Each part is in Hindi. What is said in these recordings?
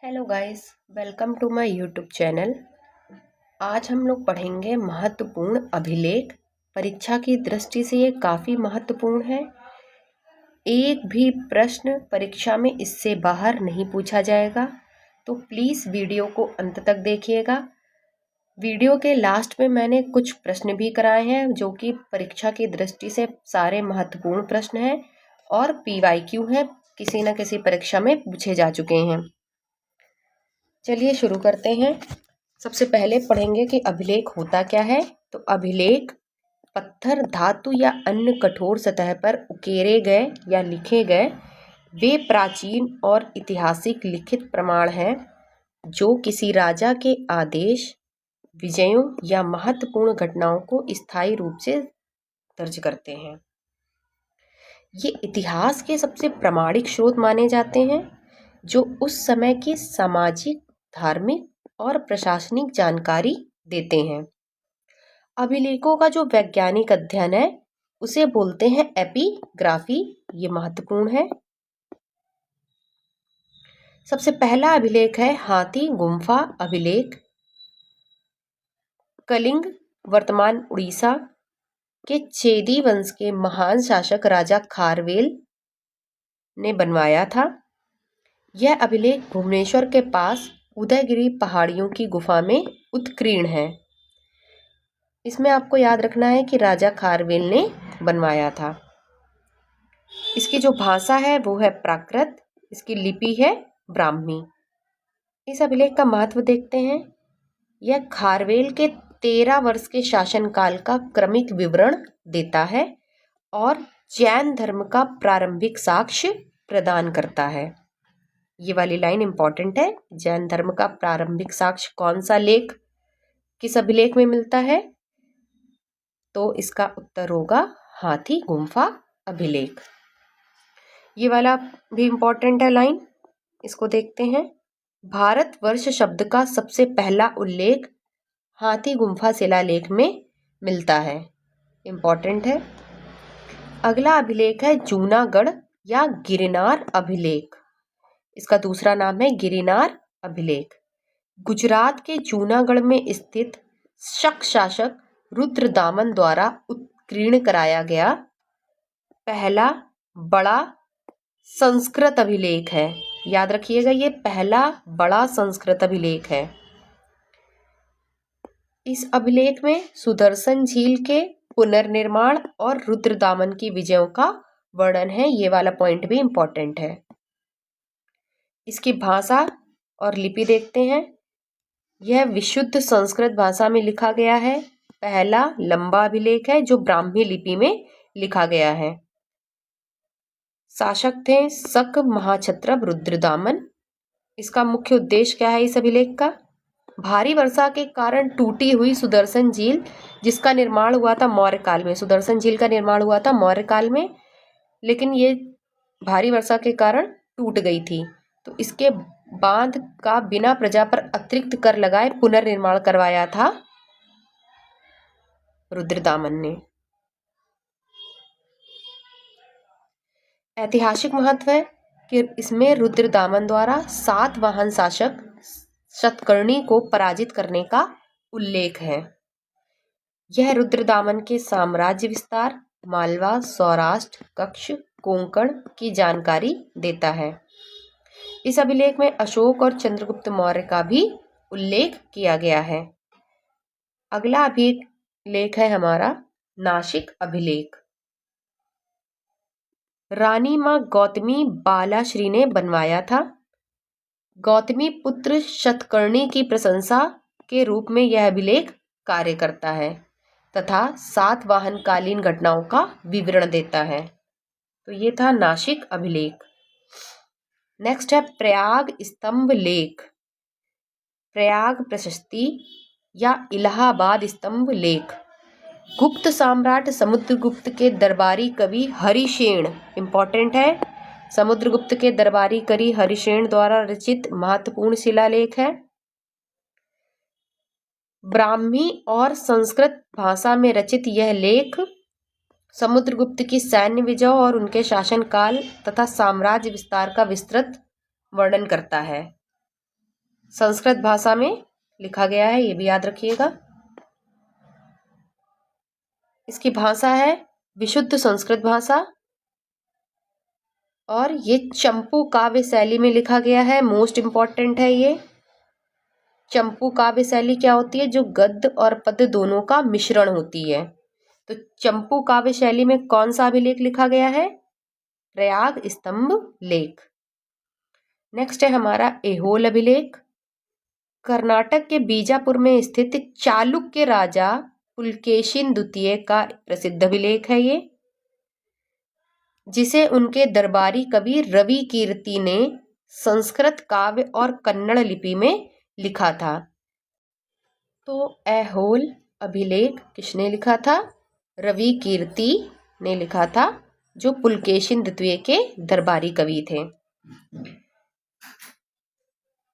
Hello guys, welcome to my YouTube channel. आज हम लोग पढ़ेंगे महत्वपूर्ण अभिलेख। परीक्षा की दृष्टि से ये काफ़ी महत्वपूर्ण है। एक भी प्रश्न परीक्षा में इससे बाहर नहीं पूछा जाएगा, तो प्लीज़ वीडियो को अंत तक देखिएगा। वीडियो के लास्ट में मैंने कुछ प्रश्न भी कराए हैं जो कि परीक्षा की दृष्टि से सारे महत्वपूर्ण प्रश्न हैं और PYQ हैं, किसी न किसी परीक्षा में पूछे जा चुके हैं। चलिए शुरू करते हैं। सबसे पहले पढ़ेंगे कि अभिलेख होता क्या है। तो अभिलेख पत्थर, धातु या अन्य कठोर सतह पर उकेरे गए या लिखे गए वे प्राचीन और ऐतिहासिक लिखित प्रमाण हैं जो किसी राजा के आदेश, विजयों या महत्वपूर्ण घटनाओं को स्थायी रूप से दर्ज करते हैं। ये इतिहास के सबसे प्रामाणिक स्रोत माने जाते हैं जो उस समय की सामाजिक, धार्मिक और प्रशासनिक जानकारी देते हैं। अभिलेखों का जो वैज्ञानिक अध्ययन है उसे बोलते हैं एपिग्राफी। ये महत्वपूर्ण है। सबसे पहला अभिलेख है हाथी गुम्फा अभिलेख। कलिंग, वर्तमान उड़ीसा के चेदी वंश के महान शासक राजा खारवेल ने बनवाया था। यह अभिलेख भुवनेश्वर के पास उदयगिरी पहाड़ियों की गुफा में उत्कीर्ण है। इसमें आपको याद रखना है कि राजा खारवेल ने बनवाया था। इसकी जो भाषा है वो है प्राकृत, इसकी लिपि है ब्राह्मी। इस अभिलेख का महत्व देखते हैं। यह खारवेल के 13 वर्ष के शासनकाल का क्रमिक विवरण देता है और जैन धर्म का प्रारंभिक साक्ष्य प्रदान करता है। ये वाली लाइन इंपॉर्टेंट है। जैन धर्म का प्रारंभिक साक्ष्य कौन सा लेख किस अभिलेख में मिलता है? तो इसका उत्तर होगा हाथी गुम्फा अभिलेख। ये वाला भी इंपॉर्टेंट है लाइन, इसको देखते हैं। भारतवर्ष शब्द का सबसे पहला उल्लेख हाथी गुम्फा शिलालेख में मिलता है। इंपॉर्टेंट है। अगला अभिलेख है जूनागढ़ या गिरनार अभिलेख। इसका दूसरा नाम है गिरनार अभिलेख। गुजरात के जूनागढ़ में स्थित शक शासक रुद्रदामन द्वारा उत्कीर्ण कराया गया पहला बड़ा संस्कृत अभिलेख है। याद रखिएगा, ये पहला बड़ा संस्कृत अभिलेख है। इस अभिलेख में सुदर्शन झील के पुनर्निर्माण और रुद्रदामन की विजयों का वर्णन है। ये वाला पॉइंट भी इंपॉर्टेंट है। इसकी भाषा और लिपि देखते हैं। यह विशुद्ध संस्कृत भाषा में लिखा गया है। पहला लंबा अभिलेख है जो ब्राह्मी लिपि में लिखा गया है। शासक थे शक महाक्षत्रप रुद्रदामन। इसका मुख्य उद्देश्य क्या है इस अभिलेख का? भारी वर्षा के कारण टूटी हुई सुदर्शन झील, जिसका निर्माण हुआ था मौर्य काल में। सुदर्शन झील का निर्माण हुआ था मौर्य काल में, लेकिन ये भारी वर्षा के कारण टूट गई थी। तो इसके बांध का बिना प्रजा पर अतिरिक्त कर लगाए पुनर्निर्माण करवाया था रुद्रदामन ने। ऐतिहासिक महत्व है कि इसमें रुद्रदामन द्वारा सातवाहन शासक शतकर्णी को पराजित करने का उल्लेख है। यह रुद्रदामन के साम्राज्य विस्तार, मालवा, सौराष्ट्र, कच्छ, कोंकण की जानकारी देता है। इस अभिलेख में अशोक और चंद्रगुप्त मौर्य का भी उल्लेख किया गया है। अगला अभिलेख है हमारा नासिक अभिलेख। रानी मां गौतमी बालाश्री ने बनवाया था। गौतमी पुत्र शतकर्णी की प्रशंसा के रूप में यह अभिलेख कार्य करता है तथा सातवाहनकालीन घटनाओं का विवरण देता है। तो ये था नासिक अभिलेख। नेक्स्ट है प्रयाग स्तंभ लेख। प्रयाग प्रशस्ति या इलाहाबाद स्तंभ लेख। गुप्त सम्राट समुद्रगुप्त के दरबारी कवि हरिशेन, इंपॉर्टेंट है, समुद्रगुप्त के दरबारी कवि हरिशेन द्वारा रचित महत्वपूर्ण शिलालेख है। ब्राह्मी और संस्कृत भाषा में रचित यह लेख समुद्रगुप्त की सैन्य विजय और उनके शासनकाल तथा साम्राज्य विस्तार का विस्तृत वर्णन करता है। संस्कृत भाषा में लिखा गया है, ये भी याद रखिएगा। इसकी भाषा है विशुद्ध संस्कृत भाषा और ये चंपू काव्य शैली में लिखा गया है। मोस्ट इम्पॉर्टेंट है ये। चंपू काव्य शैली क्या होती है? जो गद्य और पद्य दोनों का मिश्रण होती है। तो चंपू काव्य शैली में कौन सा अभिलेख लिखा गया है? प्रयाग स्तंभ लेख। नेक्स्ट है हमारा ऐहोल अभिलेख। कर्नाटक के बीजापुर में स्थित चालुक्य राजा पुलकेशिन द्वितीय का प्रसिद्ध अभिलेख है ये, जिसे उनके दरबारी कवि रवि कीर्ति ने संस्कृत काव्य और कन्नड़ लिपि में लिखा था। तो ऐहोल अभिलेख किसने लिखा था? रवि कीर्ति ने लिखा था, जो पुलकेशिन द्वितीय के दरबारी कवि थे।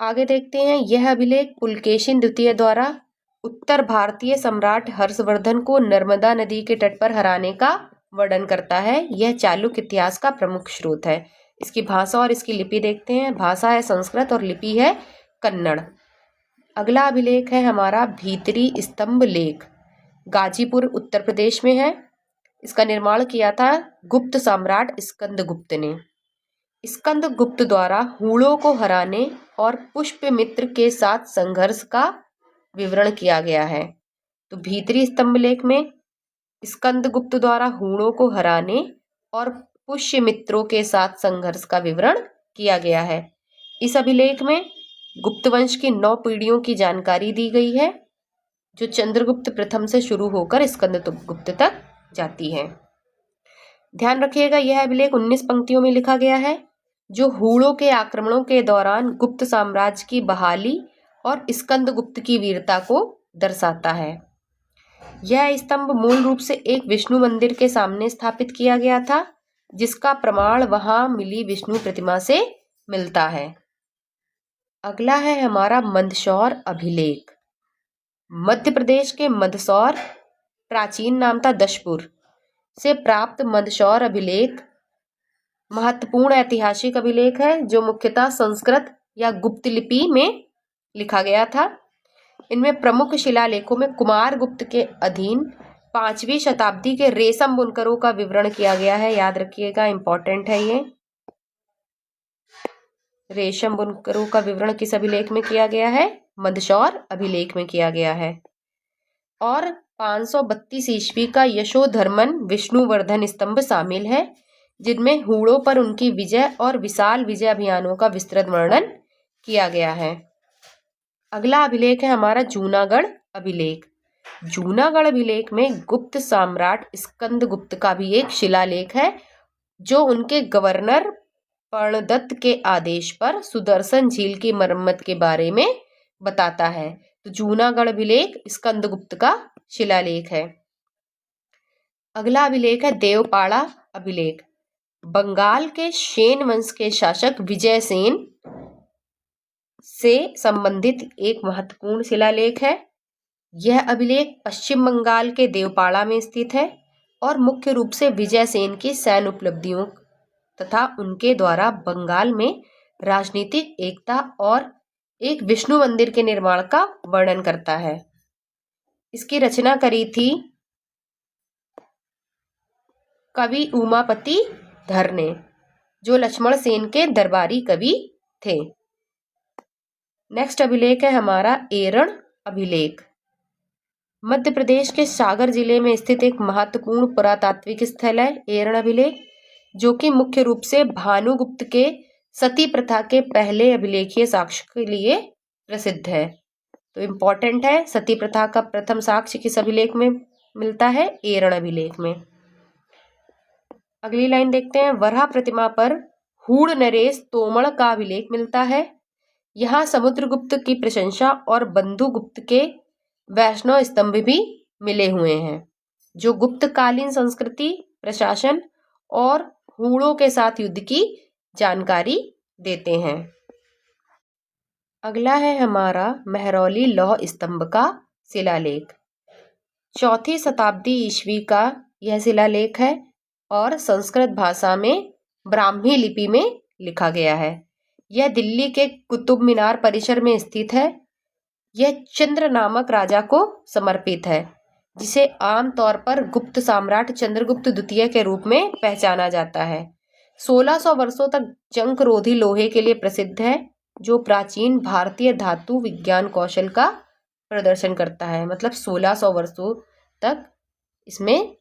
आगे देखते हैं, यह अभिलेख पुलकेशिन द्वितीय द्वारा उत्तर भारतीय सम्राट हर्षवर्धन को नर्मदा नदी के तट पर हराने का वर्णन करता है। यह चालुक्य इतिहास का प्रमुख स्रोत है। इसकी भाषा और इसकी लिपि देखते हैं। भाषा है संस्कृत और लिपि है कन्नड़। अगला अभिलेख है हमारा भीतरी स्तंभ लेख। गाजीपुर उत्तर प्रदेश में है। इसका निर्माण किया था गुप्त सम्राट स्कंदगुप्त ने। स्कंदगुप्त द्वारा हूणों को हराने और पुष्यमित्र के साथ संघर्ष का विवरण किया गया है। तो भीतरी स्तंभ लेख में स्कंदगुप्त द्वारा हूणों को हराने और पुष्यमित्रों के साथ संघर्ष का विवरण किया गया है। इस अभिलेख में गुप्त वंश की 9 पीढ़ियों की जानकारी दी गई है, जो चंद्रगुप्त प्रथम से शुरू होकर स्कंदगुप्त तक जाती है। ध्यान रखिएगा, यह अभिलेख 19 पंक्तियों में लिखा गया है, जो हूणों के आक्रमणों के दौरान गुप्त साम्राज्य की बहाली और स्कंदगुप्त की वीरता को दर्शाता है। यह स्तंभ मूल रूप से एक विष्णु मंदिर के सामने स्थापित किया गया था, जिसका प्रमाण वहां मिली विष्णु प्रतिमा से मिलता है। अगला है हमारा मंदसौर अभिलेख। मध्य प्रदेश के मंदसौर, प्राचीन नाम था दशपुर, से प्राप्त मंदसौर अभिलेख महत्वपूर्ण ऐतिहासिक अभिलेख है, जो मुख्यतः संस्कृत या गुप्त लिपि में लिखा गया था। इनमें प्रमुख शिलालेखों में कुमारगुप्त के अधीन 5वीं शताब्दी के रेशम बुनकरों का विवरण किया गया है। याद रखिएगा, इंपॉर्टेंट है ये। रेशम बुनकरों का विवरण किस अभिलेख में किया गया है? मंदसौर अभिलेख में किया गया है। और 532 ईस्वी का यशोधर्मन विष्णुवर्धन स्तंभ शामिल है, जिनमें हूणों पर उनकी विजय और विशाल विजय अभियानों का विस्तृत वर्णन किया गया है। अगला अभिलेख है हमारा जूनागढ़ अभिलेख। जूनागढ़ अभिलेख में गुप्त सम्राट स्कंदगुप्त का भी एक शिलालेख है, जो उनके गवर्नर पर्णदत्त के आदेश पर सुदर्शन झील की मरम्मत के बारे में बताता है। तो जूनागढ़ अभिलेख स्कंदगुप्त का शिलालेख है। अगला अभिलेख है देवपाड़ा अभिलेख। बंगाल के सेन वंश के शासक विजय सेन से संबंधित एक महत्वपूर्ण शिलालेख है। यह अभिलेख पश्चिम बंगाल के देवपाड़ा में स्थित है और मुख्य रूप से विजय सेन की सैन्य उपलब्धियों तथा उनके द्वारा बंगाल में राजनीतिक एकता और एक विष्णु मंदिर के निर्माण का वर्णन करता है। इसकी रचना करी थी कवि उमापति धर ने, जो लक्ष्मण सेन के दरबारी कवि थे। नेक्स्ट अभिलेख है हमारा एरण अभिलेख। मध्य प्रदेश के सागर जिले में स्थित एक महत्वपूर्ण पुरातात्विक स्थल है एरण अभिलेख, जो कि मुख्य रूप से भानुगुप्त के सती प्रथा के पहले अभिलेखीय साक्ष्य के लिए प्रसिद्ध है। तो इम्पोर्टेंट है, सती प्रथा का प्रथम साक्ष्य किस अभिलेख में मिलता है? एरण अभिलेख में। अगली लाइन देखते हैं, वराह प्रतिमा पर हूण नरेश तोमड़ का अभिलेख मिलता है। यहाँ समुद्रगुप्त की प्रशंसा और बंधुगुप्त के वैष्णव स्तंभ भी मिले हुए हैं, जो गुप्तकालीन संस्कृति, प्रशासन और हूणों के साथ युद्ध की जानकारी देते हैं। अगला है हमारा महरौली लौह स्तंभ का शिलालेख। 4वीं शताब्दी ईस्वी का यह शिलालेख है और संस्कृत भाषा में ब्राह्मी लिपि में लिखा गया है। यह दिल्ली के कुतुब मीनार परिसर में स्थित है। यह चंद्र नामक राजा को समर्पित है, जिसे आमतौर पर गुप्त सम्राट चंद्रगुप्त द्वितीय के रूप में पहचाना जाता है। 1600 वर्षों तक जंग-रोधी लोहे के लिए प्रसिद्ध है, जो प्राचीन भारतीय धातु विज्ञान कौशल का प्रदर्शन करता है। मतलब 1600 वर्षों तक इसमें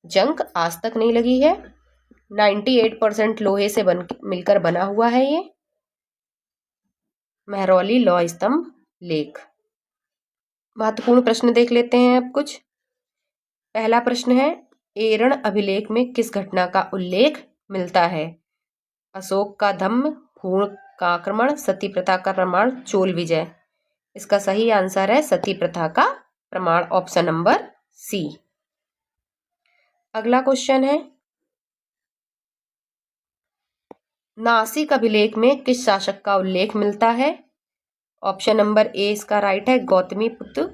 जंग आज तक नहीं लगी है। 98% लोहे से मिलकर बना हुआ है ये। महरौली लौह स्तंभ लेख। महत्वपूर्ण प्रश्न देख लेते हैं अब कुछ। पहला प्रश्न है, एरण अभिलेख में किस घटना का उल्लेख मिलता है? अशोक का धम्म, हूण का आक्रमण, सती प्रथा का प्रमाण, चोल विजय। इसका सही आंसर है सती प्रथा का प्रमाण, ऑप्शन नंबर सी। अगला क्वेश्चन है, नासिक अभिलेख में किस शासक का उल्लेख मिलता है? ऑप्शन नंबर ए इसका राइट है, गौतमीपुत्र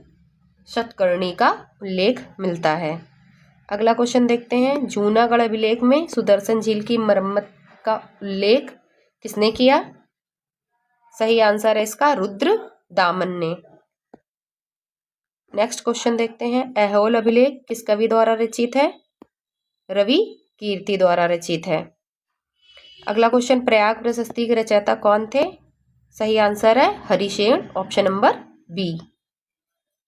शतकर्णी का उल्लेख मिलता है। अगला क्वेश्चन देखते हैं, जूनागढ़ अभिलेख में सुदर्शन झील की मरम्मत का उल्लेख किसने किया? सही आंसर है इसका रुद्र दामन ने। नेक्स्ट क्वेश्चन देखते हैं, ऐहोल अभिलेख किस कवि द्वारा रचित है? रवि कीर्ति द्वारा रचित है। अगला क्वेश्चन, प्रयाग प्रशस्ति के रचयिता कौन थे? सही आंसर है हरिशेन, ऑप्शन नंबर बी।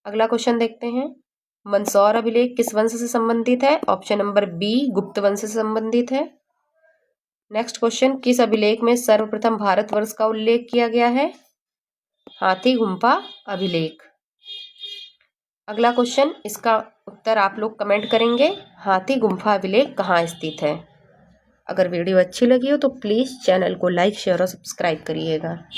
अगला क्वेश्चन देखते हैं, मंदसौर अभिलेख किस वंश से संबंधित है? ऑप्शन नंबर बी गुप्त वंश से संबंधित है। नेक्स्ट क्वेश्चन, किस अभिलेख में सर्वप्रथम भारतवर्ष का उल्लेख किया गया है? हाथी गुम्फा अभिलेख। अगला क्वेश्चन, इसका उत्तर आप लोग कमेंट करेंगे, हाथी गुम्फा अभिलेख कहाँ स्थित है? अगर वीडियो अच्छी लगी हो तो प्लीज़ चैनल को लाइक, शेयर और सब्सक्राइब करिएगा।